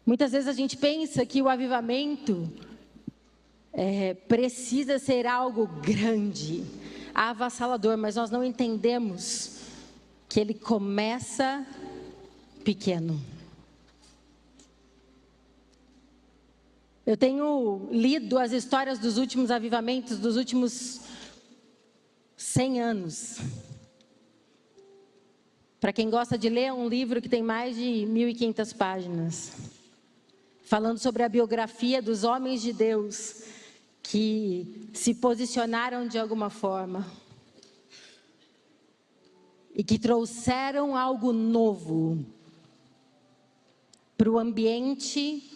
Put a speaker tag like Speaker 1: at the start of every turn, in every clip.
Speaker 1: Muitas vezes a gente pensa que o avivamento precisa ser algo grande, avassalador, mas nós não entendemos que ele começa pequeno. Eu tenho lido as histórias dos últimos avivamentos, dos últimos 100 anos. Para quem gosta de ler, é um livro que tem mais de 1.500 páginas, falando sobre a biografia dos homens de Deus que se posicionaram de alguma forma e que trouxeram algo novo para o ambiente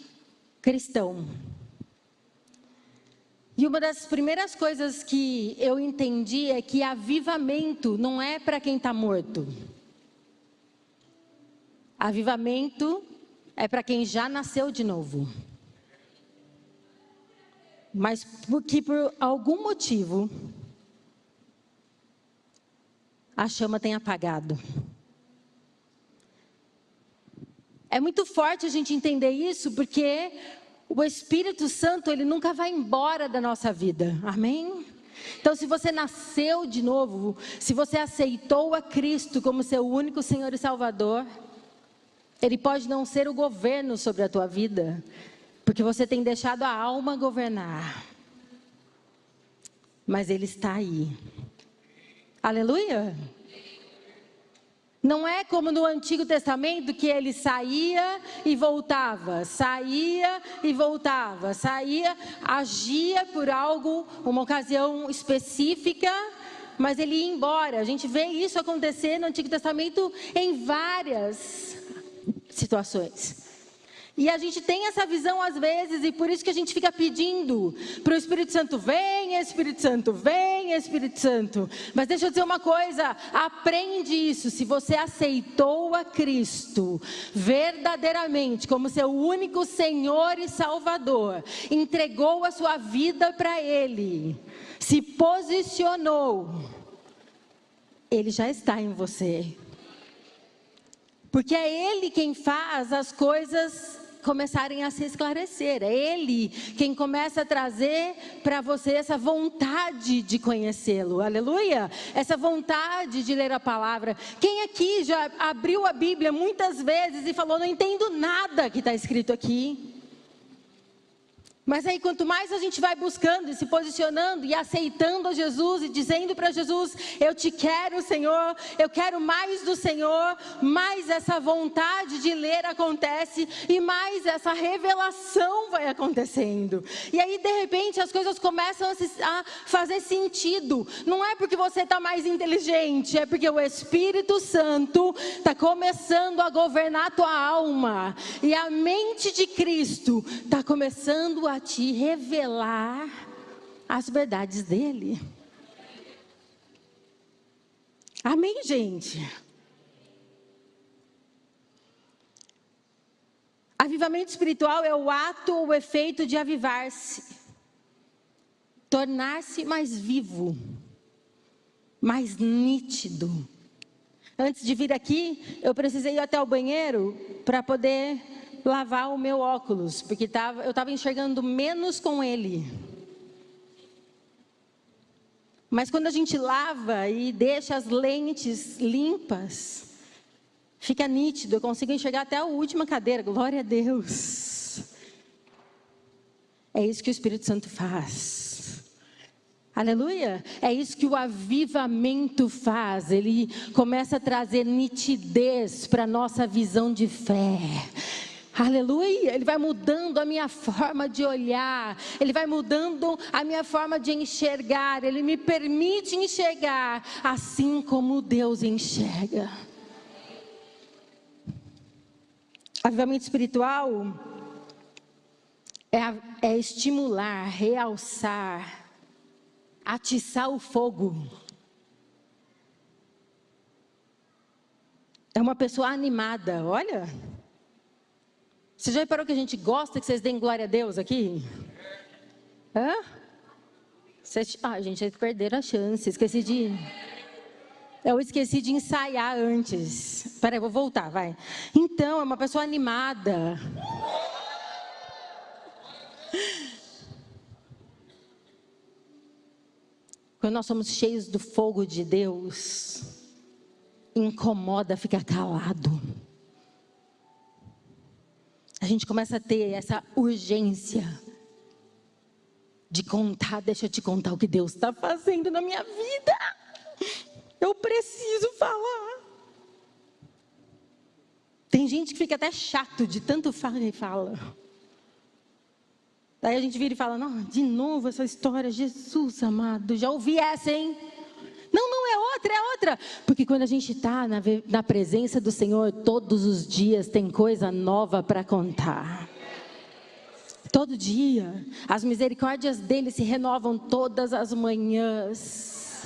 Speaker 1: cristão. E uma das primeiras coisas que eu entendi é que avivamento não é para quem está morto. Avivamento é para quem já nasceu de novo. Mas porque por algum motivo a chama tem apagado. É muito forte a gente entender isso, porque o Espírito Santo, ele nunca vai embora da nossa vida, amém? Então, se você nasceu de novo, se você aceitou a Cristo como seu único Senhor e Salvador, ele pode não ser o governo sobre a tua vida, porque você tem deixado a alma governar, mas ele está aí, aleluia? Não é como no Antigo Testamento que ele saía e voltava, saía e voltava, saía, agia por algo, uma ocasião específica, mas ele ia embora. A gente vê isso acontecer no Antigo Testamento em várias situações. E a gente tem essa visão às vezes, e por isso que a gente fica pedindo para o Espírito Santo, vem Espírito Santo, vem Espírito Santo. Mas deixa eu dizer uma coisa, aprende isso, se você aceitou a Cristo verdadeiramente como seu único Senhor e Salvador, entregou a sua vida para Ele, se posicionou, Ele já está em você. Porque é Ele quem faz as coisas começarem a se esclarecer. É Ele quem começa a trazer para você essa vontade de conhecê-lo. Aleluia! Essa vontade de ler a palavra. Quem aqui já abriu a Bíblia muitas vezes e falou, não entendo nada que está escrito aqui? Mas aí quanto mais a gente vai buscando e se posicionando e aceitando a Jesus e dizendo para Jesus, eu te quero, Senhor, eu quero mais do Senhor, mais essa vontade de ler acontece e mais essa revelação vai acontecendo. E aí de repente as coisas começam a fazer sentido. Não é porque você está mais inteligente, é porque o Espírito Santo está começando a governar a tua alma. E a mente de Cristo está começando a te revelar as verdades dele. Amém, gente? Avivamento espiritual é o ato ou o efeito de avivar-se, tornar-se mais vivo, mais nítido. Antes de vir aqui, eu precisei ir até o banheiro para poder lavar o meu óculos, porque eu estava enxergando menos com ele. Mas quando a gente lava e deixa as lentes limpas, fica nítido, eu consigo enxergar até a última cadeira, glória a Deus. É isso que o Espírito Santo faz. Aleluia, é isso que o avivamento faz, ele começa a trazer nitidez para a nossa visão de fé. Aleluia, ele vai mudando a minha forma de olhar, ele vai mudando a minha forma de enxergar, ele me permite enxergar assim como Deus enxerga. Avivamento espiritual é estimular, realçar, atiçar o fogo. É uma pessoa animada, olha. Você já reparou que a gente gosta que vocês deem glória a Deus aqui? Hã? Gente, vocês perderam a chance. Eu esqueci de ensaiar antes. Peraí, vou voltar, vai. Então, é uma pessoa animada. Quando nós somos cheios do fogo de Deus, incomoda ficar calado. A gente começa a ter essa urgência de contar. Deixa eu te contar o que Deus está fazendo na minha vida. Eu preciso falar. Tem gente que fica até chato de tanto fala e fala. Daí a gente vira e fala, não, de novo essa história, Jesus amado, já ouvi essa, hein? Não, é outra. Porque quando a gente está na presença do Senhor, todos os dias tem coisa nova para contar. Todo dia. As misericórdias dele se renovam todas as manhãs.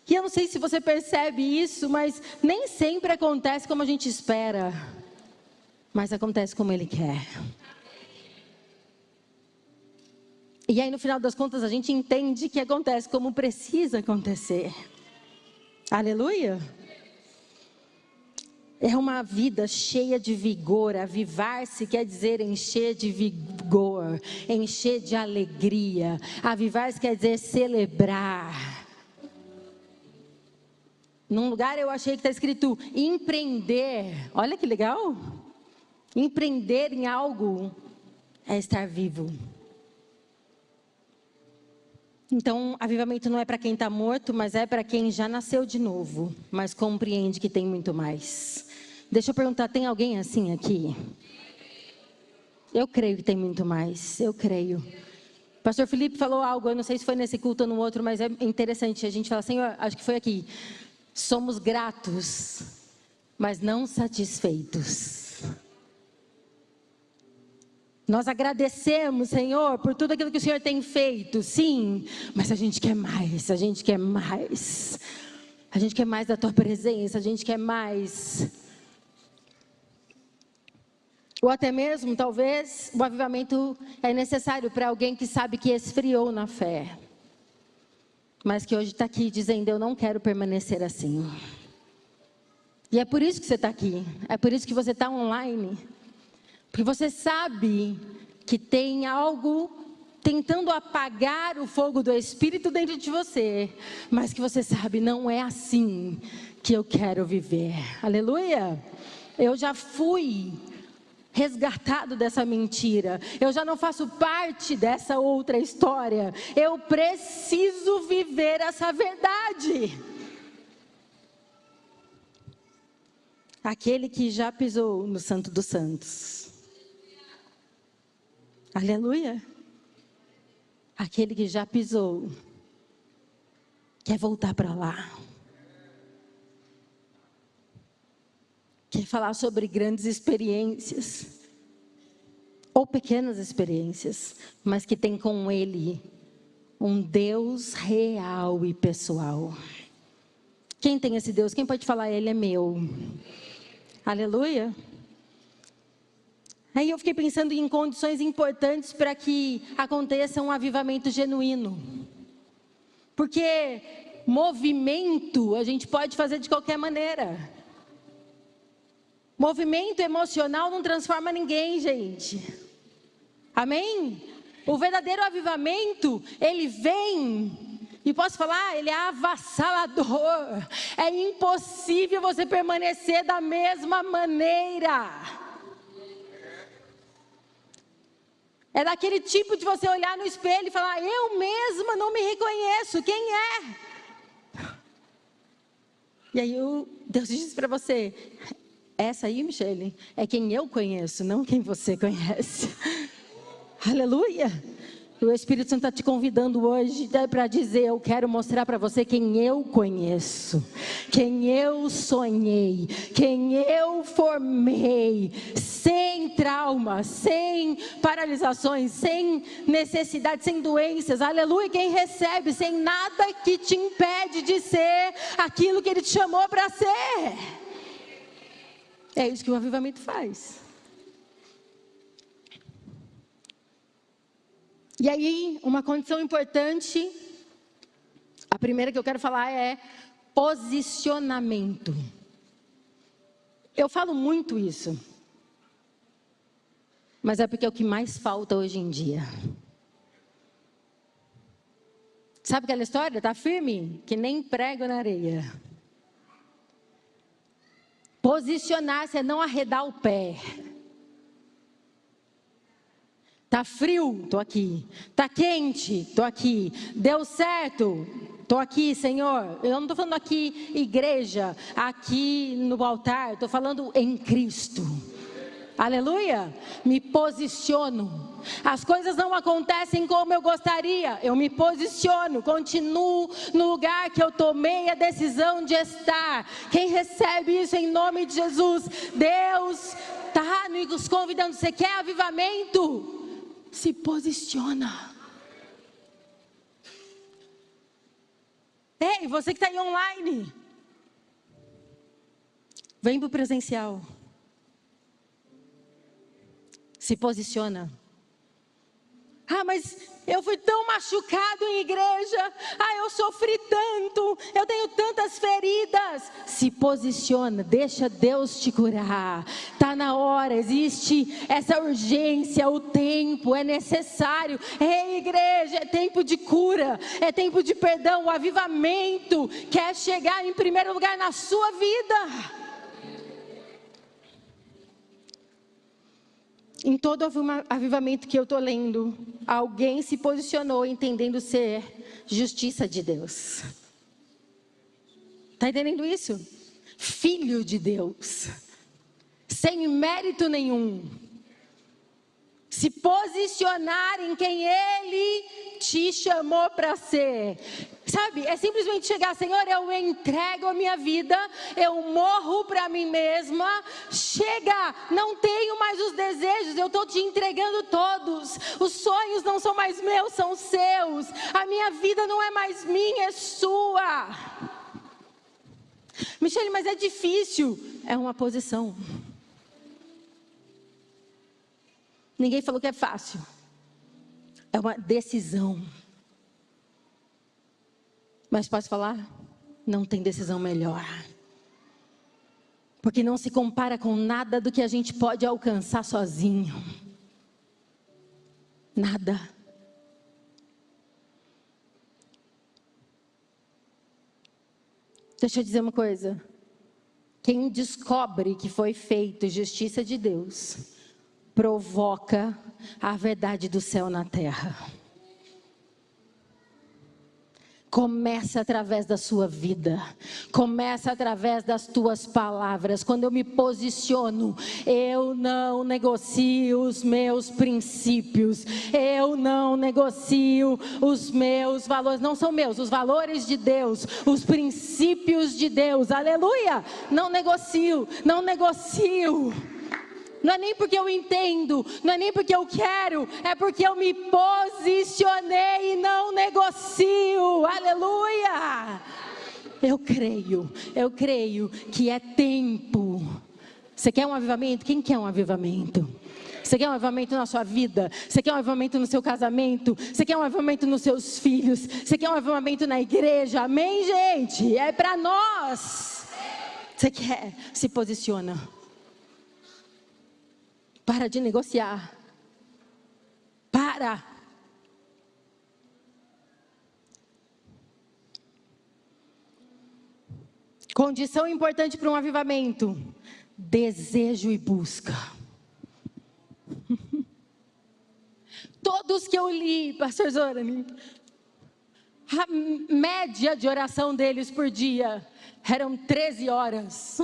Speaker 1: E eu não sei se você percebe isso, mas nem sempre acontece como a gente espera. Mas acontece como ele quer. E aí, no final das contas, a gente entende que acontece como precisa acontecer. Aleluia! É uma vida cheia de vigor. Avivar-se quer dizer encher de vigor, encher de alegria. Avivar-se quer dizer celebrar. Num lugar eu achei que está escrito empreender. Olha que legal! Empreender em algo é estar vivo. Então, avivamento não é para quem está morto, mas é para quem já nasceu de novo, mas compreende que tem muito mais. Deixa eu perguntar, tem alguém assim aqui? Eu creio que tem muito mais, eu creio. O pastor Felipe falou algo, eu não sei se foi nesse culto ou no outro, mas é interessante. A gente fala, Senhor, acho que foi aqui. Somos gratos, mas não satisfeitos. Nós agradecemos, Senhor, por tudo aquilo que o Senhor tem feito, sim, mas a gente quer mais, a gente quer mais. A gente quer mais da Tua presença, a gente quer mais. Ou até mesmo, talvez, o avivamento é necessário para alguém que sabe que esfriou na fé. Mas que hoje está aqui dizendo, eu não quero permanecer assim. E é por isso que você está aqui, é por isso que você está online. Porque você sabe que tem algo tentando apagar o fogo do Espírito dentro de você. Mas que você sabe, não é assim que eu quero viver. Aleluia! Eu já fui resgatado dessa mentira. Eu já não faço parte dessa outra história. Eu preciso viver essa verdade. Aquele que já pisou no Santo dos Santos. Aleluia. Aquele que já pisou, quer voltar para lá. Quer falar sobre grandes experiências, ou pequenas experiências, mas que tem com Ele um Deus real e pessoal. Quem tem esse Deus? Quem pode falar, Ele é meu? Aleluia. Aí eu fiquei pensando em condições importantes para que aconteça um avivamento genuíno. Porque movimento a gente pode fazer de qualquer maneira. Movimento emocional não transforma ninguém, gente. Amém? O verdadeiro avivamento, ele vem, e posso falar, ele é avassalador. É impossível você permanecer da mesma maneira. É daquele tipo de você olhar no espelho e falar, eu mesma não me reconheço, quem é? E aí Deus diz para você, essa aí, Michele, é quem eu conheço, não quem você conhece. Aleluia! O Espírito Santo está te convidando hoje para dizer, eu quero mostrar para você quem eu conheço, quem eu sonhei, quem eu formei, sem trauma, sem paralisações, sem necessidade, sem doenças, aleluia, quem recebe, sem nada que te impede de ser aquilo que Ele te chamou para ser. É isso que o avivamento faz. E aí, uma condição importante, a primeira que eu quero falar é posicionamento. Eu falo muito isso. Mas é porque é o que mais falta hoje em dia. Sabe aquela história? Tá firme, que nem prego na areia. Posicionar-se é não arredar o pé. Tá frio? Tô aqui. Tá quente? Tô aqui. Deu certo? Tô aqui, Senhor. Eu não tô falando aqui igreja, aqui no altar. Tô falando em Cristo. Aleluia. Me posiciono. As coisas não acontecem como eu gostaria. Eu me posiciono. Continuo no lugar que eu tomei a decisão de estar. Quem recebe isso em nome de Jesus? Deus está nos convidando. Você quer avivamento? Se posiciona. Ei, você que está aí online, vem para o presencial. Se posiciona. Ah, mas eu fui tão machucado em igreja. Ah, eu sofri tanto. Eu tenho tantas feridas. Se posiciona, deixa Deus te curar. Está na hora, existe essa urgência, o tempo é necessário. Ei, igreja, é tempo de cura, é tempo de perdão. O avivamento quer chegar em primeiro lugar na sua vida. Em todo avivamento que eu estou lendo, alguém se posicionou entendendo ser justiça de Deus. Está entendendo isso? Filho de Deus, sem mérito nenhum. Se posicionar em quem Ele te chamou para ser. Sabe, é simplesmente chegar, Senhor, eu entrego a minha vida, eu morro para mim mesma. Chega, não tenho mais os desejos, eu estou te entregando todos. Os sonhos não são mais meus, são seus. A minha vida não é mais minha, é sua. Michele, mas é difícil. É uma posição. Ninguém falou que é fácil. É uma decisão. Mas posso falar? Não tem decisão melhor. Porque não se compara com nada do que a gente pode alcançar sozinho. Nada. Deixa eu dizer uma coisa. Quem descobre que foi feito justiça de Deus, provoca a verdade do céu na terra. Começa através da sua vida, começa através das tuas palavras. Quando eu me posiciono, eu não negocio os meus princípios, eu não negocio os meus valores, não são meus, os valores de Deus, os princípios de Deus, aleluia, não negocio, não negocio. Não é nem porque eu entendo, não é nem porque eu quero, é porque eu me posicionei e não negocio, aleluia. Eu creio que é tempo. Você quer um avivamento? Quem quer um avivamento? Você quer um avivamento na sua vida? Você quer um avivamento no seu casamento? Você quer um avivamento nos seus filhos? Você quer um avivamento na igreja? Amém, gente? É para nós. Você quer? Se posiciona. Para de negociar. Para. Condição importante para um avivamento: desejo e busca. Todos que eu li, pastor Zorani, a média de oração deles por dia eram 13 horas.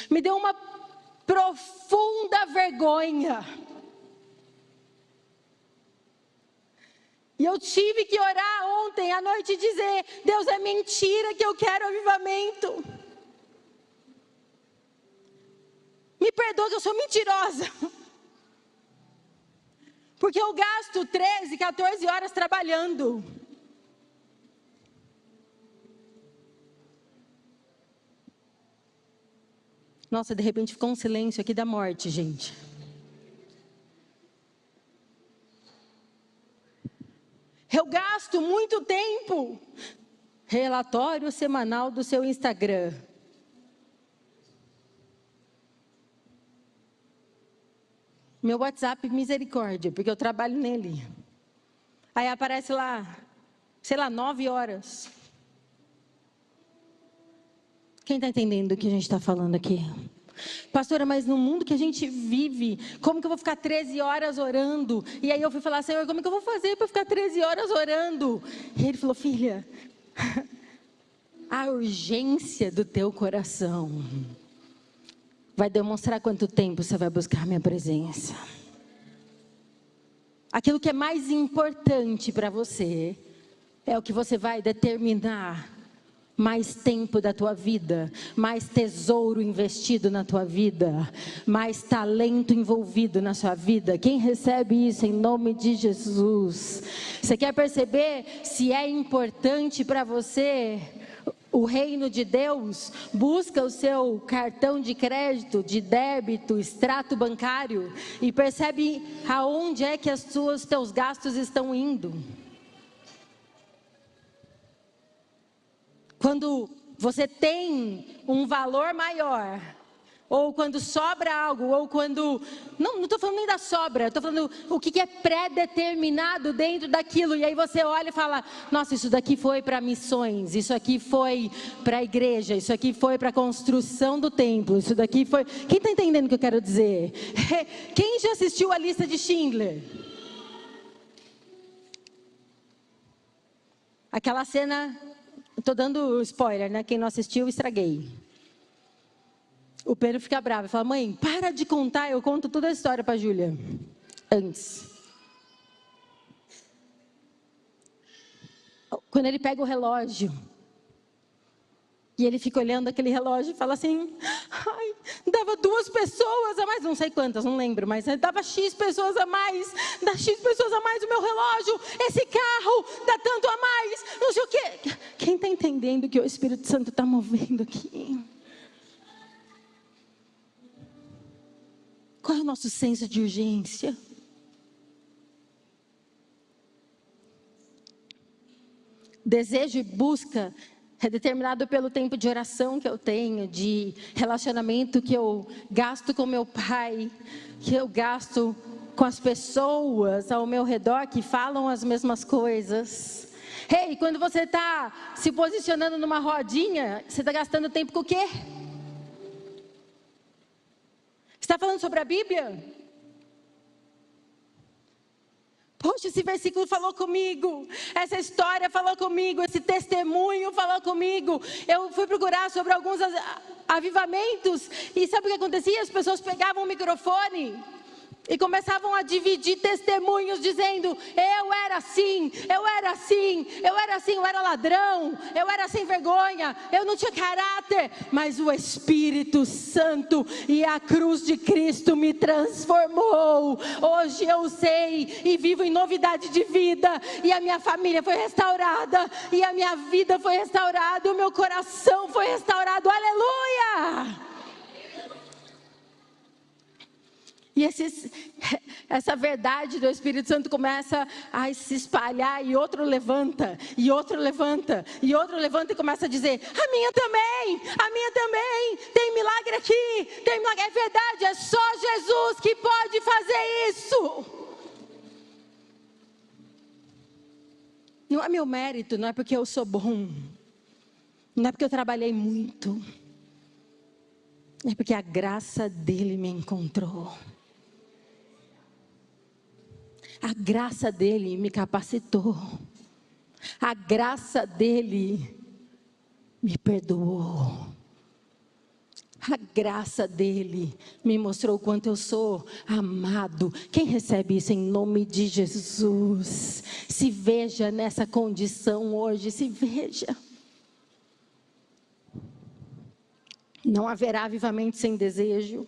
Speaker 1: Me deu uma profunda vergonha. E eu tive que orar ontem à noite e dizer: Deus, é mentira que eu quero avivamento. Me perdoa que eu sou mentirosa. Porque eu gasto 13, 14 horas trabalhando. Nossa, de repente ficou um silêncio aqui da morte, gente. Eu gasto muito tempo. Relatório semanal do seu Instagram. Meu WhatsApp, misericórdia, porque eu trabalho nele. Aí aparece lá, 9 horas. Quem está entendendo o que a gente está falando aqui? Pastora, mas no mundo que a gente vive, como que eu vou ficar 13 horas orando? E aí eu fui falar, Senhor, como que eu vou fazer para ficar 13 horas orando? E ele falou, filha, a urgência do teu coração vai demonstrar quanto tempo você vai buscar minha presença. Aquilo que é mais importante para você é o que você vai determinar mais tempo da tua vida, mais tesouro investido na tua vida, mais talento envolvido na sua vida. Quem recebe isso em nome de Jesus? Você quer perceber se é importante para você o reino de Deus? Busca o seu cartão de crédito, de débito, extrato bancário e percebe aonde é que os teus gastos estão indo. Quando você tem um valor maior, ou quando sobra algo, ou quando... Não estou falando nem da sobra, estou falando o que é pré-determinado dentro daquilo. E aí você olha e fala, nossa, isso daqui foi para missões, isso aqui foi para a igreja, isso aqui foi para a construção do templo, isso daqui foi... Quem está entendendo o que eu quero dizer? Quem já assistiu a lista de Schindler? Aquela cena... Estou dando spoiler, né? Quem não assistiu, estraguei. O Pedro fica bravo, fala, mãe, para de contar, eu conto toda a história para a Júlia. Antes. Quando ele pega o relógio, e ele fica olhando aquele relógio e fala assim, ai, dava 2 pessoas a mais, não sei quantas, não lembro, mas dava X pessoas a mais, dá X pessoas a mais o meu relógio, esse carro dá tanto a mais, não sei o quê. Quem está entendendo que o Espírito Santo está movendo aqui? Qual é o nosso senso de urgência? Desejo e busca é determinado pelo tempo de oração que eu tenho, de relacionamento que eu gasto com meu pai, que eu gasto com as pessoas ao meu redor que falam as mesmas coisas. Hey, quando você está se posicionando numa rodinha, você está gastando tempo com o quê? Você está falando sobre a Bíblia? Poxa, esse versículo falou comigo, essa história falou comigo, esse testemunho falou comigo. Eu fui procurar sobre alguns avivamentos e sabe o que acontecia? As pessoas pegavam o microfone e começavam a dividir testemunhos dizendo, eu era assim, eu era assim, eu era assim, eu era ladrão, eu era sem vergonha, eu não tinha caráter, mas o Espírito Santo e a cruz de Cristo me transformou. Hoje eu sei e vivo em novidade de vida, e a minha família foi restaurada, e a minha vida foi restaurada, o meu coração foi restaurado, aleluia! E essa verdade do Espírito Santo começa a se espalhar, e outro levanta, e outro levanta, e outro levanta e começa a dizer, a minha também, tem milagre aqui, tem milagre, é verdade, é só Jesus que pode fazer isso. Não é meu mérito, não é porque eu sou bom, não é porque eu trabalhei muito, é porque a graça dele me encontrou. A graça dele me capacitou. A graça dele me perdoou. A graça dele me mostrou o quanto eu sou amado. Quem recebe isso em nome de Jesus? Se veja nessa condição hoje, se veja. Não haverá avivamento sem desejo.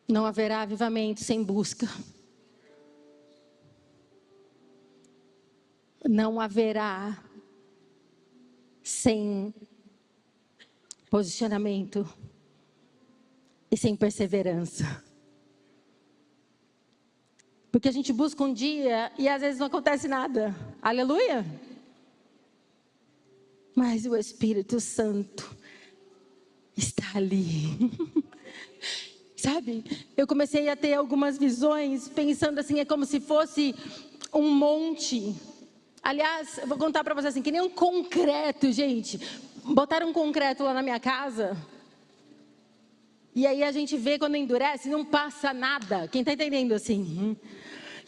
Speaker 1: Não haverá avivamento sem busca. Não haverá sem posicionamento e sem perseverança. Porque a gente busca um dia e às vezes não acontece nada. Aleluia! Mas o Espírito Santo está ali. Sabe, eu comecei a ter algumas visões, pensando assim, é como se fosse um monte. Aliás, eu vou contar para vocês assim, que nem um concreto, gente. Botaram um concreto lá na minha casa, e aí a gente vê quando endurece, não passa nada. Quem está entendendo assim?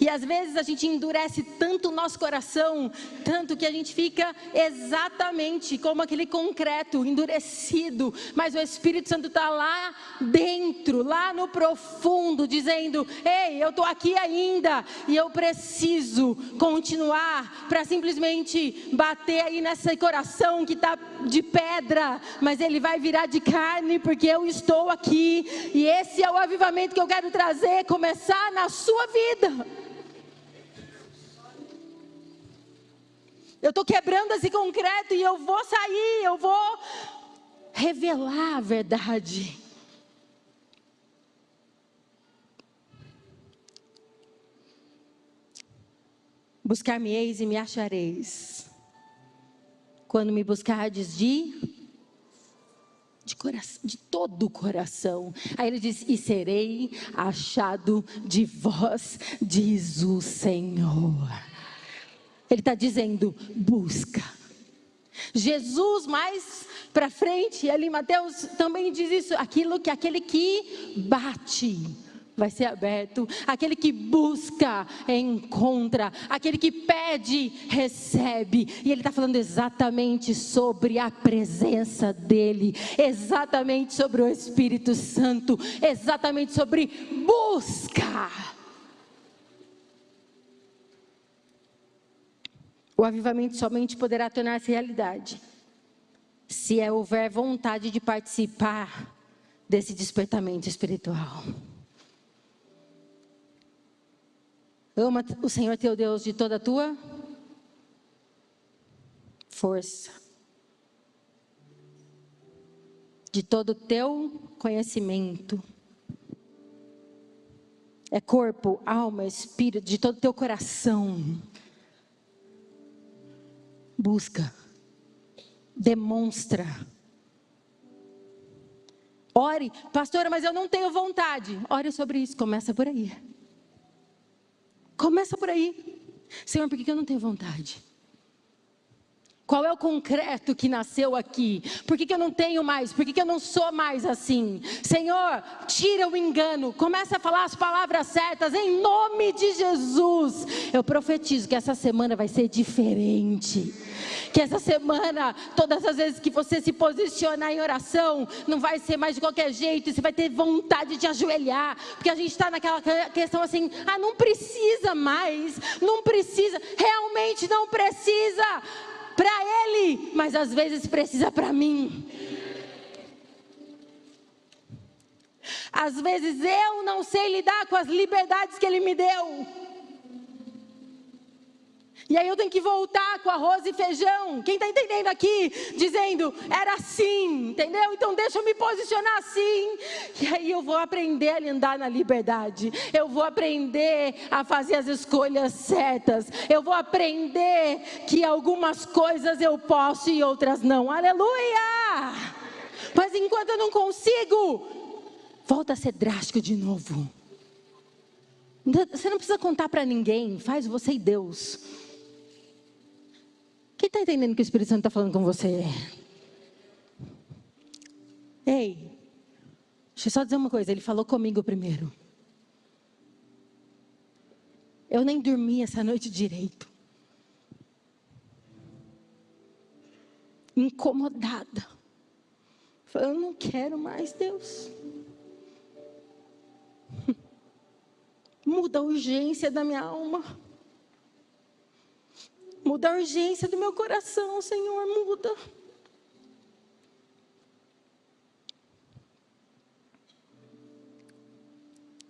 Speaker 1: E às vezes a gente endurece tanto o nosso coração, tanto que a gente fica exatamente como aquele concreto endurecido, mas o Espírito Santo está lá dentro, lá no profundo, dizendo: ei, eu estou aqui ainda, e eu preciso continuar para simplesmente bater aí nesse coração que está de pedra, mas ele vai virar de carne, porque eu estou aqui, e esse é o avivamento que eu quero trazer, começar na sua vida. Eu estou quebrando esse concreto e eu vou sair, eu vou revelar a verdade. Buscar-me-eis e me achareis, quando me buscardes de todo o coração. Aí ele diz: e serei achado de vós, diz o Senhor. Ele está dizendo: busca. Jesus mais para frente, ali Mateus também diz isso, aquele que bate vai ser aberto, aquele que busca encontra, aquele que pede recebe. E ele está falando exatamente sobre a presença dele, exatamente sobre o Espírito Santo, exatamente sobre busca. O avivamento somente poderá tornar-se realidade se houver vontade de participar desse despertamento espiritual. Ama o Senhor teu Deus de toda a tua força, de todo o teu conhecimento. É corpo, alma, espírito, de todo o teu coração. Busca, demonstra. Ore, pastora, mas eu não tenho vontade. Ore sobre isso, começa por aí. Começa por aí. Senhor, por que eu não tenho vontade? Qual é o concreto que nasceu aqui? Por que eu não tenho mais? Por que eu não sou mais assim? Senhor, tira o engano. Começa a falar as palavras certas em nome de Jesus. Eu profetizo que essa semana vai ser diferente. Que essa semana, todas as vezes que você se posicionar em oração, não vai ser mais de qualquer jeito. Você vai ter vontade de ajoelhar. Porque a gente está naquela questão assim: ah, não precisa mais. Não precisa. Realmente não precisa. Para Ele, mas às vezes precisa para mim. Às vezes eu não sei lidar com as liberdades que Ele me deu. E aí eu tenho que voltar com arroz e feijão. Quem está entendendo aqui? Dizendo, era assim, entendeu? Então deixa eu me posicionar assim. E aí eu vou aprender a andar na liberdade. Eu vou aprender a fazer as escolhas certas. Eu vou aprender que algumas coisas eu posso e outras não. Aleluia! Mas enquanto eu não consigo, volta a ser drástico de novo. Você não precisa contar para ninguém. Faz você e Deus. Quem está entendendo que o Espírito Santo está falando com você? Ei, deixa eu só dizer uma coisa. Ele falou comigo primeiro. Eu nem dormi essa noite direito. Incomodada. Falei, eu não quero mais, Deus. Muda a urgência da minha alma. Muda a urgência do meu coração, Senhor, muda.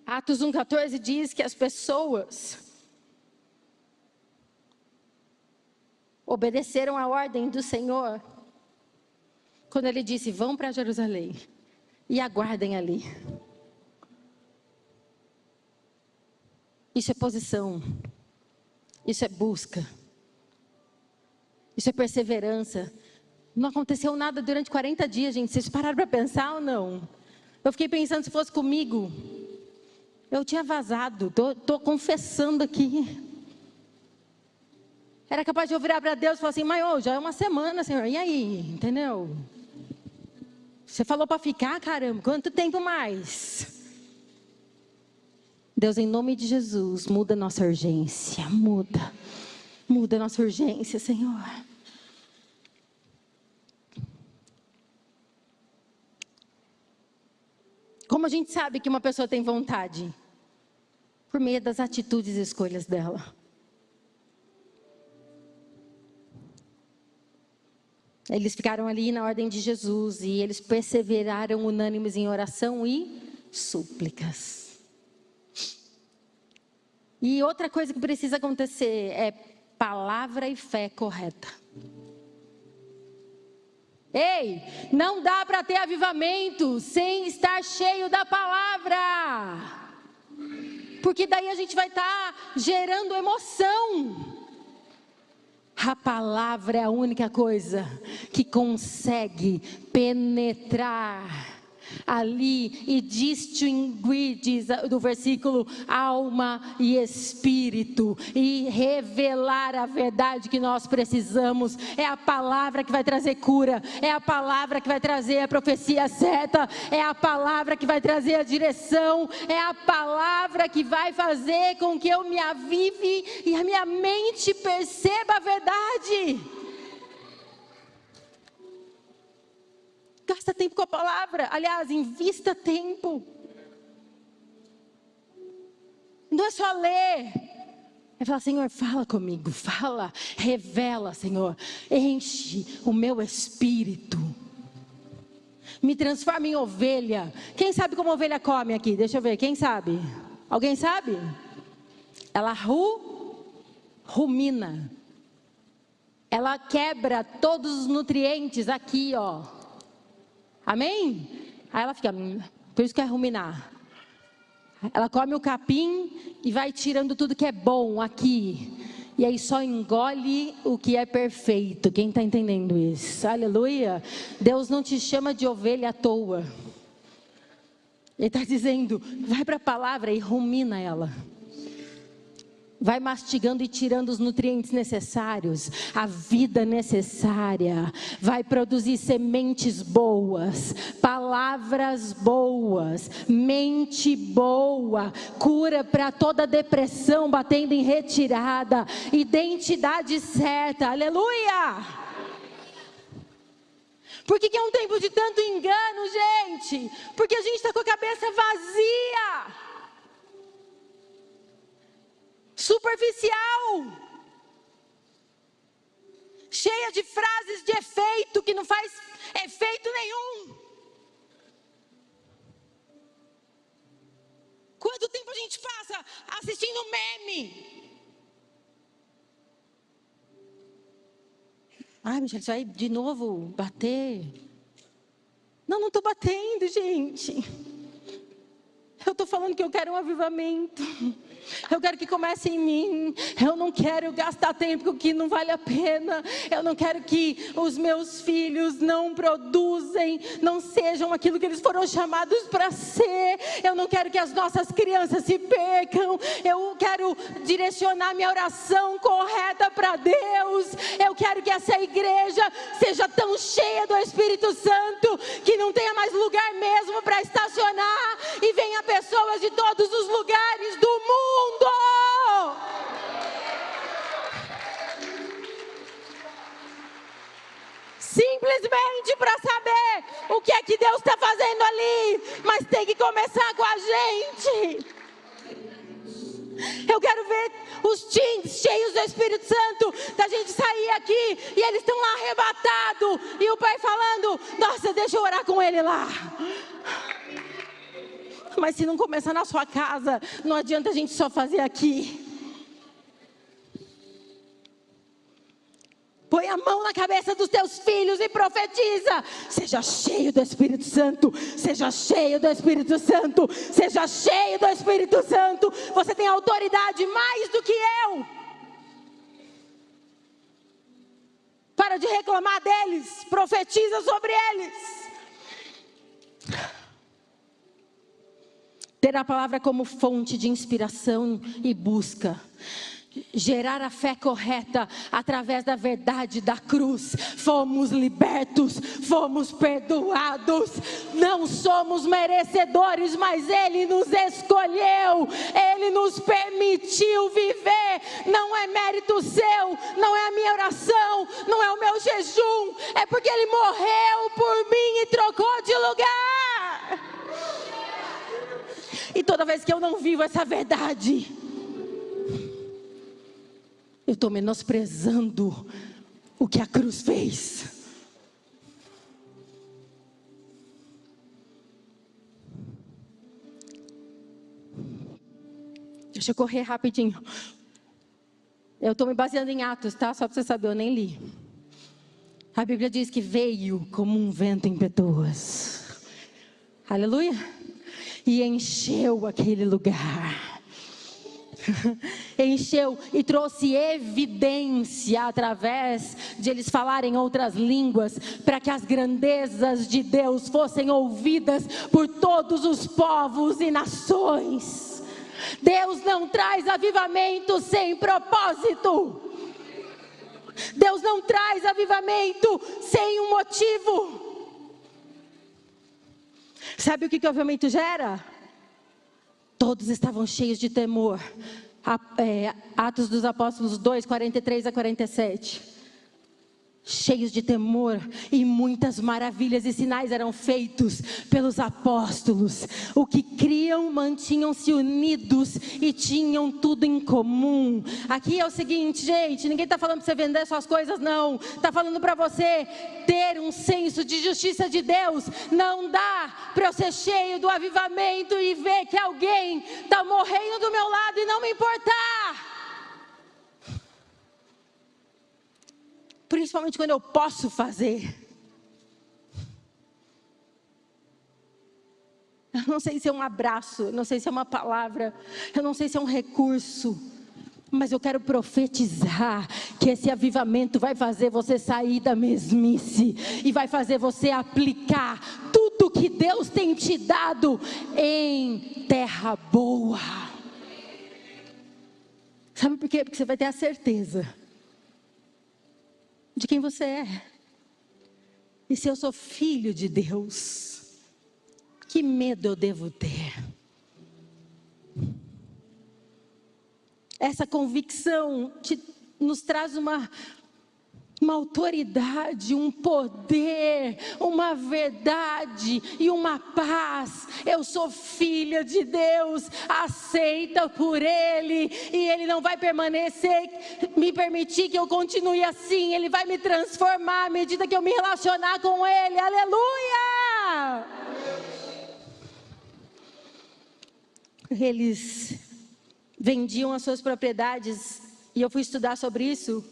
Speaker 1: Atos 1,14 diz que as pessoas obedeceram a ordem do Senhor quando Ele disse, vão para Jerusalém e aguardem ali. Isso é posição, isso é busca. Isso é perseverança. Não aconteceu nada durante 40 dias, gente. Vocês pararam para pensar ou não? Eu fiquei pensando, se fosse comigo, eu tinha vazado. Tô confessando aqui. Era capaz de eu virar para Deus e falar assim: mãe, já é uma semana, Senhor, e aí? Entendeu? Você falou para ficar, caramba, quanto tempo mais? Deus, em nome de Jesus, muda a nossa urgência, muda a nossa urgência, Senhor. Como a gente sabe que uma pessoa tem vontade? Por meio das atitudes e escolhas dela. Eles ficaram ali na ordem de Jesus e eles perseveraram unânimes em oração e súplicas. E outra coisa que precisa acontecer é palavra e fé correta. Ei, não dá para ter avivamento sem estar cheio da palavra. Porque daí a gente vai estar gerando emoção. A palavra é a única coisa que consegue penetrar ali e distinguir, do versículo, alma e espírito, e revelar a verdade que nós precisamos. É a palavra que vai trazer cura, é a palavra que vai trazer a profecia certa, é a palavra que vai trazer a direção, é a palavra que vai fazer com que eu me avive e a minha mente perceba a verdade. Gasta tempo com a palavra. Aliás, invista tempo. Não é só ler. É falar: Senhor, fala comigo. Fala, revela, Senhor. Enche o meu espírito. Me transforma em ovelha. Quem sabe como a ovelha come aqui? Deixa eu ver, quem sabe? Alguém sabe? Ela rumina. Ela quebra todos os nutrientes aqui, ó. Amém? Aí ela fica, por isso que é ruminar. Ela come o capim e vai tirando tudo que é bom aqui. E aí só engole o que é perfeito. Quem está entendendo isso? Aleluia. Deus não te chama de ovelha à toa. Ele está dizendo, vai para a palavra e rumina ela. Vai mastigando e tirando os nutrientes necessários, a vida necessária. Vai produzir sementes boas, palavras boas, mente boa, cura para toda depressão batendo em retirada, identidade certa, aleluia! Por que é um tempo de tanto engano, gente? Porque a gente está com a cabeça vazia. Superficial, cheia de frases de efeito que não faz efeito nenhum. Quanto tempo a gente passa assistindo meme? Ai, Michele, você vai de novo bater? Não estou batendo, gente. Eu estou falando que eu quero um avivamento. Eu quero que comece em mim. Eu não quero gastar tempo que não vale a pena. Eu não quero que os meus filhos não produzem, não sejam aquilo que eles foram chamados para ser. Eu não quero que as nossas crianças se percam. Eu quero direcionar minha oração correta para Deus. Eu quero que essa igreja seja tão cheia do Espírito Santo que não tenha mais lugar mesmo para estacionar e venha pessoas de todos os lugares do mundo. Simplesmente para saber o que é que Deus está fazendo ali, mas tem que começar com a gente. Eu quero ver os teens cheios do Espírito Santo, da gente sair aqui e eles estão lá arrebatados e o pai falando: nossa, deixa eu orar com ele lá. Mas se não começar na sua casa, não adianta a gente só fazer aqui. Põe a mão na cabeça dos teus filhos e profetiza: seja cheio do Espírito Santo, seja cheio do Espírito Santo, seja cheio do Espírito Santo. Você tem autoridade mais do que eu. Para de reclamar deles, profetiza sobre eles. ter a palavra como fonte de inspiração e busca, gerar a fé correta através da verdade da cruz. Fomos libertos, fomos perdoados, não somos merecedores, mas Ele nos escolheu, Ele nos permitiu viver. Não é mérito seu, não é a minha oração, não é o meu jejum, é porque Ele morreu por mim e trocou de lugar. E toda vez que eu não vivo essa verdade, eu estou menosprezando o que a cruz fez. Deixa eu correr rapidinho. Eu estou me baseando em Atos, tá? Só para você saber, eu nem li. A Bíblia diz que veio como um vento impetuoso. Aleluia. E encheu aquele lugar. Encheu e trouxe evidência através de eles falarem outras línguas, para que as grandezas de Deus fossem ouvidas por todos os povos e nações. Deus não traz avivamento sem propósito. Deus não traz avivamento sem um motivo. Sabe o que o avivamento gera? Todos estavam cheios de temor. Atos dos Apóstolos 2, 43 a 47. Cheios de temor, e muitas maravilhas e sinais eram feitos pelos apóstolos. O que criam, mantinham-se unidos e tinham tudo em comum. Aqui é o seguinte, gente, ninguém está falando para você vender suas coisas, não. Está falando para você ter um senso de justiça de Deus. Não dá para eu ser cheio do avivamento e ver que alguém está morrendo do meu lado e não me importar. Principalmente quando eu posso fazer. Eu não sei se é um abraço, eu não sei se é uma palavra, eu não sei se é um recurso, mas eu quero profetizar que esse avivamento vai fazer você sair da mesmice e vai fazer você aplicar tudo que Deus tem te dado em terra boa. Sabe por quê? Porque você vai ter a certeza de quem você é. E se eu sou filho de Deus, que medo eu devo ter? Essa convicção nos traz uma autoridade, um poder, uma verdade e uma paz. Eu sou filha de Deus, aceita por Ele, e Ele não vai me permitir que eu continue assim. Ele vai me transformar à medida que eu me relacionar com Ele. Aleluia! Eles vendiam as suas propriedades, e eu fui estudar sobre isso.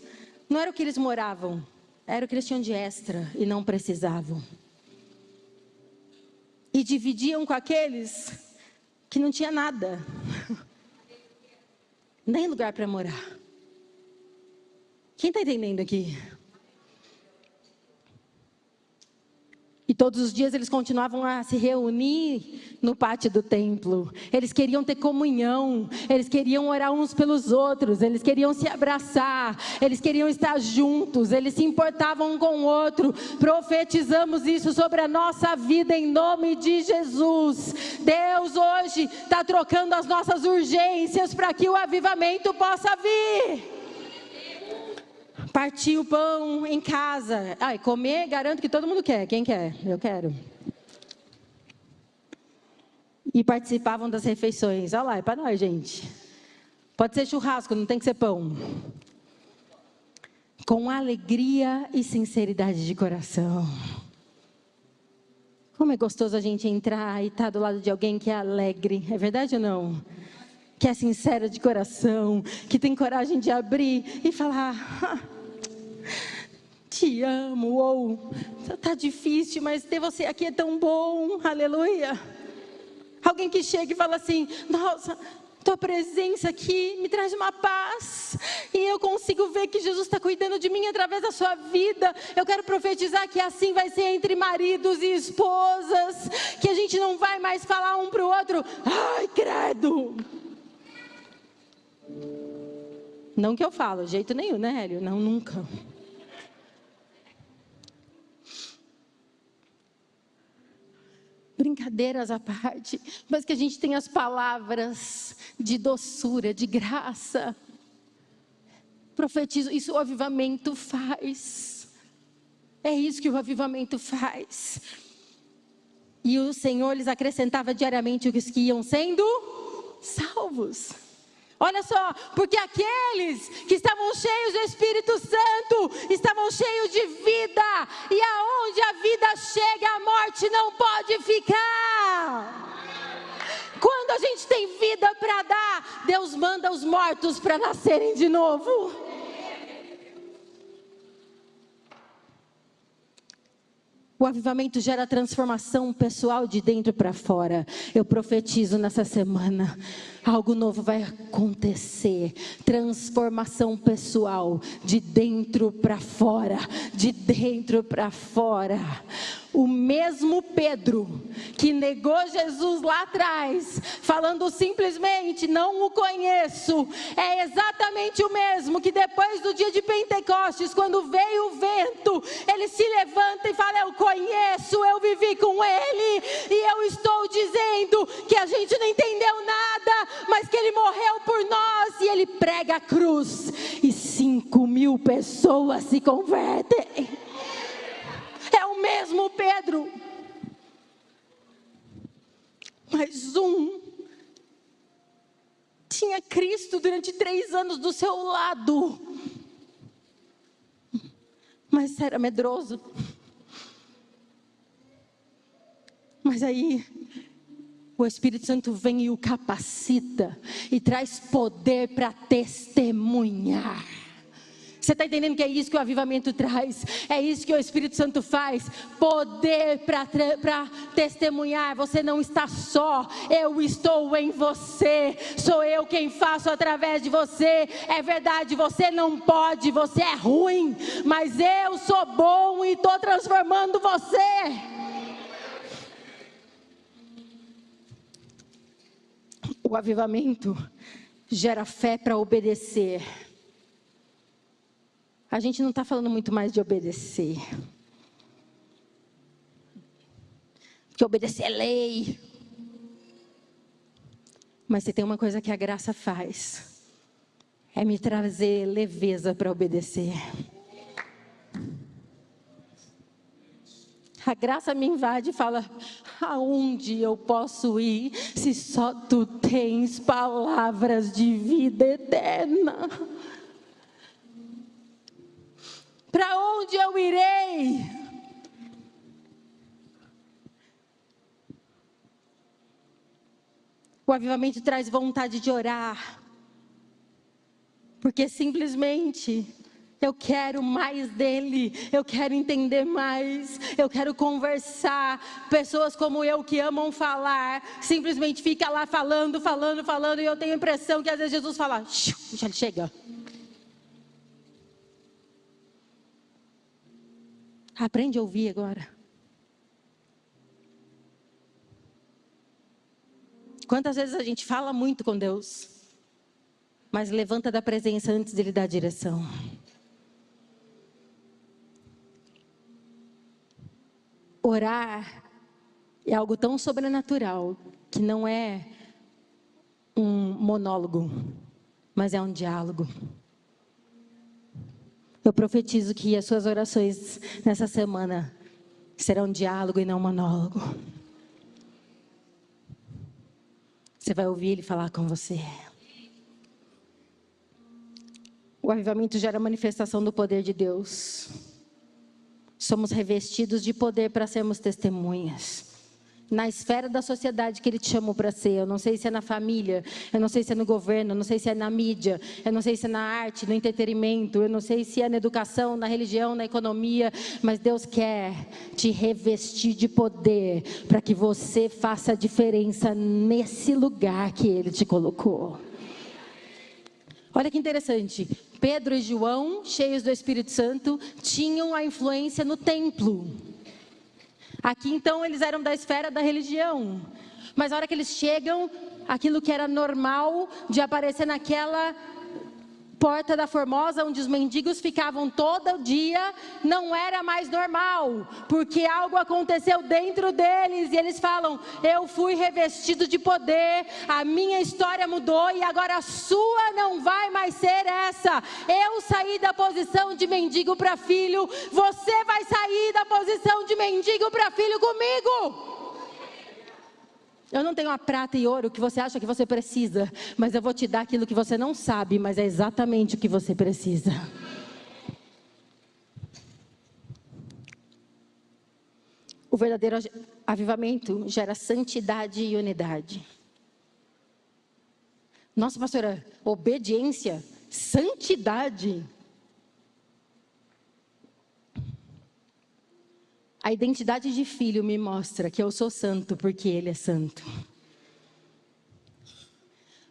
Speaker 1: Não era o que eles moravam, era o que eles tinham de extra e não precisavam. E dividiam com aqueles que não tinha nada, nem lugar para morar. Quem está entendendo aqui? E todos os dias eles continuavam a se reunir no pátio do templo. Eles queriam ter comunhão, eles queriam orar uns pelos outros, eles queriam se abraçar, eles queriam estar juntos, eles se importavam um com o outro. Profetizamos isso sobre a nossa vida em nome de Jesus. Deus hoje está trocando as nossas urgências para que o avivamento possa vir. Partir o pão em casa. Comer, garanto que todo mundo quer. Quem quer? Eu quero. E participavam das refeições. Olha lá, é para nós, gente. Pode ser churrasco, não tem que ser pão. Com alegria e sinceridade de coração. Como é gostoso a gente entrar e estar do lado de alguém que é alegre. É verdade ou não? Que é sincero de coração. Que tem coragem de abrir e falar... te amo, ou tá difícil, mas ter você aqui é tão bom, aleluia. Alguém que chega e fala assim, nossa, Tua presença aqui me traz uma paz, e eu consigo ver que Jesus está cuidando de mim através da sua vida. Eu quero profetizar que assim vai ser entre maridos e esposas, que a gente não vai mais falar um para o outro, ai credo. Não que eu falo, jeito nenhum, né, Hélio? Não, nunca. Brincadeiras à parte, mas que a gente tenha as palavras de doçura, de graça. Profetizo, isso o avivamento faz. É isso que o avivamento faz. E o Senhor lhes acrescentava diariamente os que iam sendo salvos. Olha só, porque aqueles que estavam cheios do Espírito Santo, estavam cheios de vida, e aonde a vida chega, a morte não pode ficar. Quando a gente tem vida para dar, Deus manda os mortos para nascerem de novo. O avivamento gera transformação pessoal de dentro para fora. Eu profetizo nessa semana, algo novo vai acontecer. Transformação pessoal, de dentro para fora, de dentro para fora. O mesmo Pedro que negou Jesus lá atrás, falando simplesmente, não o conheço, é exatamente o mesmo que depois do dia de Pentecostes, quando veio o vento, ele se levanta e fala, eu conheço, eu vivi com ele, e eu estou dizendo que a gente não entendeu nada, mas que ele morreu por nós, e ele prega a cruz, e 5.000 pessoas se convertem. É o mesmo Pedro. Mas tinha Cristo durante 3 anos do seu lado, mas era medroso. Mas aí o Espírito Santo vem e o capacita e traz poder para testemunhar. Você está entendendo que é isso que o avivamento traz? É isso que o Espírito Santo faz? Poder para testemunhar. Você não está só, eu estou em você. Sou eu quem faço através de você. É verdade, você não pode, você é ruim, mas eu sou bom e estou transformando você. O avivamento gera fé para obedecer. A gente não está falando muito mais de obedecer. Porque obedecer é lei. Mas se tem uma coisa que a graça faz, é me trazer leveza para obedecer. A graça me invade e fala, aonde eu posso ir se só tu tens palavras de vida eterna? Para onde eu irei? O avivamento traz vontade de orar, porque simplesmente eu quero mais dele, eu quero entender mais, eu quero conversar. Pessoas como eu que amam falar, simplesmente fica lá falando, e eu tenho a impressão que às vezes Jesus fala, já chega. Aprende a ouvir agora. Quantas vezes a gente fala muito com Deus, mas levanta da presença antes de Ele dar direção. Orar é algo tão sobrenatural, que não é um monólogo, mas é um diálogo. Eu profetizo que as suas orações nessa semana serão diálogo e não monólogo. Você vai ouvir Ele falar com você. O avivamento gera manifestação do poder de Deus. Somos revestidos de poder para sermos testemunhas. na esfera da sociedade que Ele te chamou para ser. Eu não sei se é na família, eu não sei se é no governo, eu não sei se é na mídia, eu não sei se é na arte, no entretenimento, eu não sei se é na educação, na religião, na economia, mas Deus quer te revestir de poder para que você faça a diferença nesse lugar que Ele te colocou. Olha que interessante, Pedro e João, cheios do Espírito Santo, tinham a influência no templo. Aqui então eles eram da esfera da religião, mas a hora que eles chegam, aquilo que era normal de aparecer naquela Porta da Formosa, onde os mendigos ficavam todo dia, não era mais normal, porque algo aconteceu dentro deles, e eles falam, eu fui revestido de poder, a minha história mudou, e agora a sua não vai mais ser essa, eu saí da posição de mendigo para filho, você vai sair da posição de mendigo para filho comigo. Eu não tenho a prata e ouro que você acha que você precisa, mas eu vou te dar aquilo que você não sabe, mas é exatamente o que você precisa. O verdadeiro avivamento gera santidade e unidade. Nossa, pastora, obediência, santidade. A identidade de filho me mostra que eu sou santo porque Ele é santo.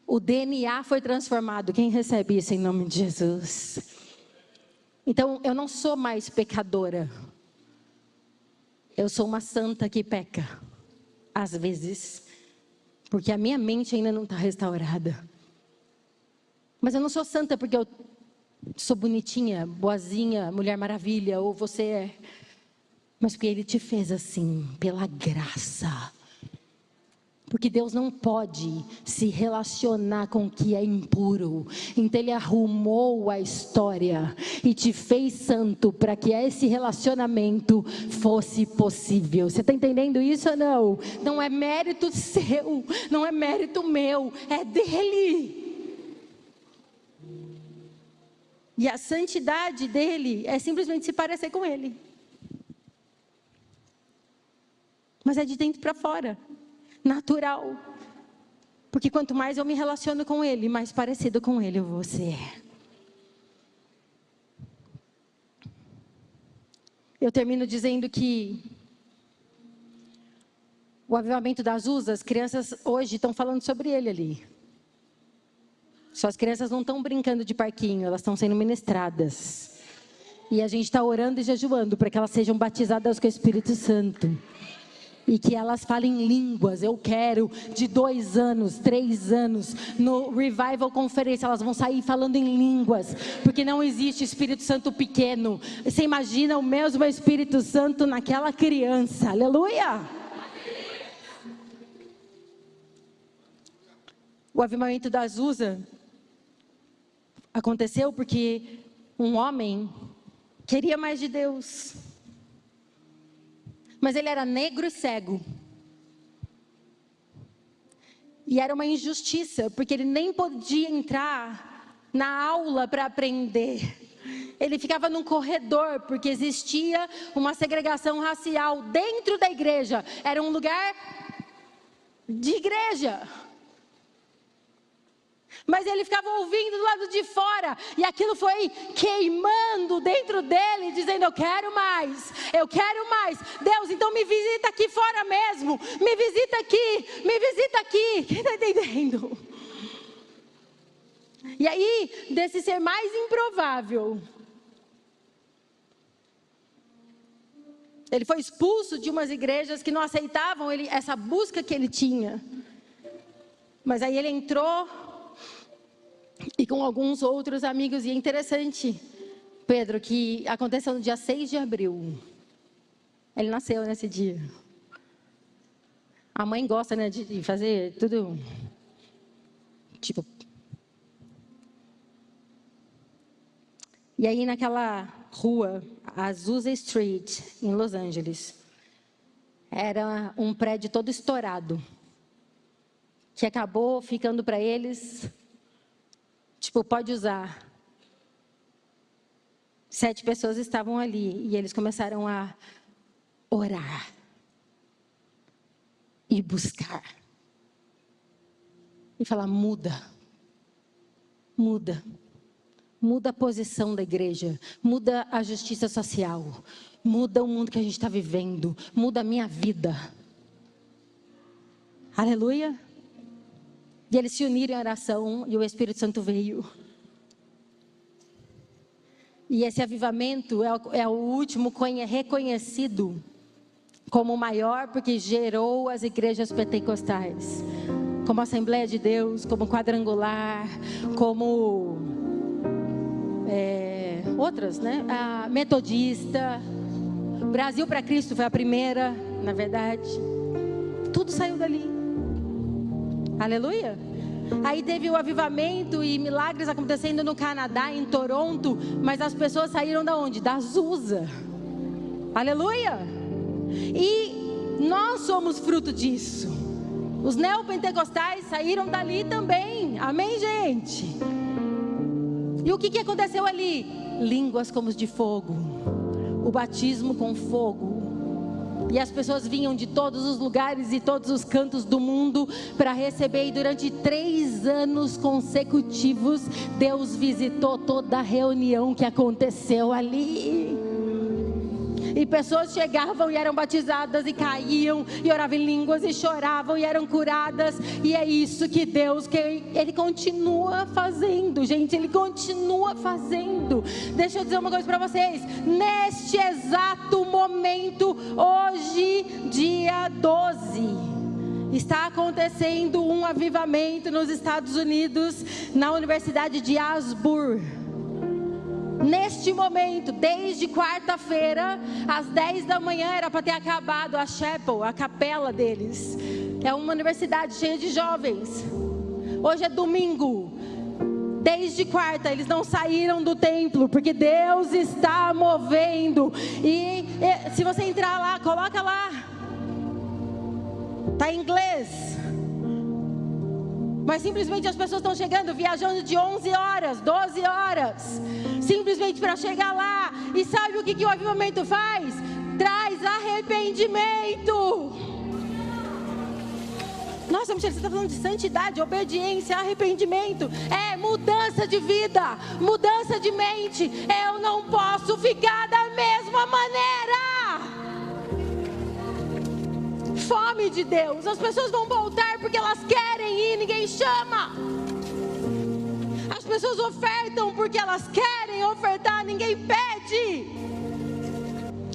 Speaker 1: O DNA foi transformado. Quem recebe isso em nome de Jesus? Então, eu não sou mais pecadora. Eu sou uma santa que peca, às vezes, porque a minha mente ainda não está restaurada. Mas eu não sou santa porque eu sou bonitinha, boazinha, Mulher Maravilha, ou você é... Mas porque Ele te fez assim, pela graça. Porque Deus não pode se relacionar com o que é impuro. Então Ele arrumou a história e te fez santo para que esse relacionamento fosse possível. Você está entendendo isso ou não? Não é mérito seu, não é mérito meu, é dele. E a santidade dele é simplesmente se parecer com Ele. Mas é de dentro para fora, natural. Porque quanto mais eu me relaciono com Ele, mais parecido com Ele você é. Eu termino dizendo que o avivamento das Azusa, as crianças hoje estão falando sobre ele ali. Só as crianças não estão brincando de parquinho, elas estão sendo ministradas. E a gente está orando e jejuando para que elas sejam batizadas com o Espírito Santo. E que elas falem línguas. Eu quero de 2 anos, 3 anos, no Revival Conferência, elas vão sair falando em línguas, porque não existe Espírito Santo pequeno. Você imagina o mesmo Espírito Santo naquela criança, aleluia! O avivamento da Azusa aconteceu porque um homem queria mais de Deus. Mas ele era negro e cego. E era uma injustiça, porque ele nem podia entrar na aula para aprender. Ele ficava num corredor, porque existia uma segregação racial dentro da igreja. Era um lugar de igreja. Mas ele ficava ouvindo do lado de fora, e aquilo foi queimando dentro dele, dizendo, eu quero mais, Deus, então me visita aqui fora mesmo, me visita aqui, quem está entendendo? E aí, desse ser mais improvável, ele foi expulso de umas igrejas que não aceitavam ele, essa busca que ele tinha. Mas aí ele entrou, e com alguns outros amigos, e é interessante, Pedro, que aconteceu no dia 6 de abril. Ele nasceu nesse dia. A mãe gosta, né, de fazer tudo, tipo... E aí naquela rua, Azusa Street, em Los Angeles, era um prédio todo estourado, que acabou ficando para eles... Tipo, pode usar. 7 pessoas estavam ali e eles começaram a orar. e buscar. E falar: muda a posição da igreja, muda a justiça social, muda o mundo que a gente está vivendo, muda a minha vida. Aleluia. E eles se uniram em oração e o Espírito Santo veio. E esse avivamento é o último reconhecido como o maior, porque gerou as igrejas pentecostais, como Assembleia de Deus, como Quadrangular, como outras, né? A Metodista, Brasil para Cristo foi a primeira, na verdade. Tudo saiu dali. Aleluia. Aí teve o avivamento e milagres acontecendo no Canadá, em Toronto, mas as pessoas saíram da onde? Da Azusa. Aleluia. E nós somos fruto disso. Os neopentecostais saíram dali também. Amém, gente? E o que aconteceu ali? Línguas como de fogo, o batismo com fogo. E as pessoas vinham de todos os lugares e todos os cantos do mundo para receber. E durante 3 anos consecutivos, Deus visitou toda a reunião que aconteceu ali. E pessoas chegavam e eram batizadas e caíam e oravam em línguas e choravam e eram curadas. E é isso que Deus, Ele continua fazendo, gente. Ele continua fazendo. Deixa eu dizer uma coisa para vocês. Neste exato momento, hoje, dia 12, está acontecendo um avivamento nos Estados Unidos, na Universidade de Asbury. Neste momento, desde quarta-feira, às 10 da manhã, era para ter acabado a chapel, a capela deles. É uma universidade cheia de jovens. Hoje é domingo. Desde quarta, eles não saíram do templo, porque Deus está movendo. E se você entrar lá, coloca lá. Está em inglês. Mas simplesmente as pessoas estão chegando, viajando de 11 horas, 12 horas, simplesmente para chegar lá. E sabe o que o avivamento faz? Traz arrependimento. Nossa, Michele, você está falando de santidade, obediência, arrependimento. É mudança de vida, mudança de mente. Eu não posso ficar da mesma maneira. Fome de Deus. As pessoas vão voltar porque elas querem ir, ninguém chama. As pessoas ofertam porque elas querem ofertar, ninguém pede.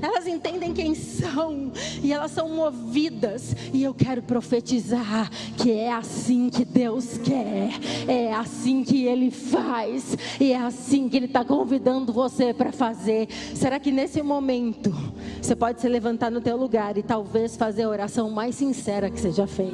Speaker 1: Elas entendem quem são e elas são movidas. E eu quero profetizar que é assim que Deus quer, é assim que Ele faz, e é assim que Ele está convidando você para fazer. Será que nesse momento você pode se levantar no teu lugar e talvez fazer a oração mais sincera que você já fez?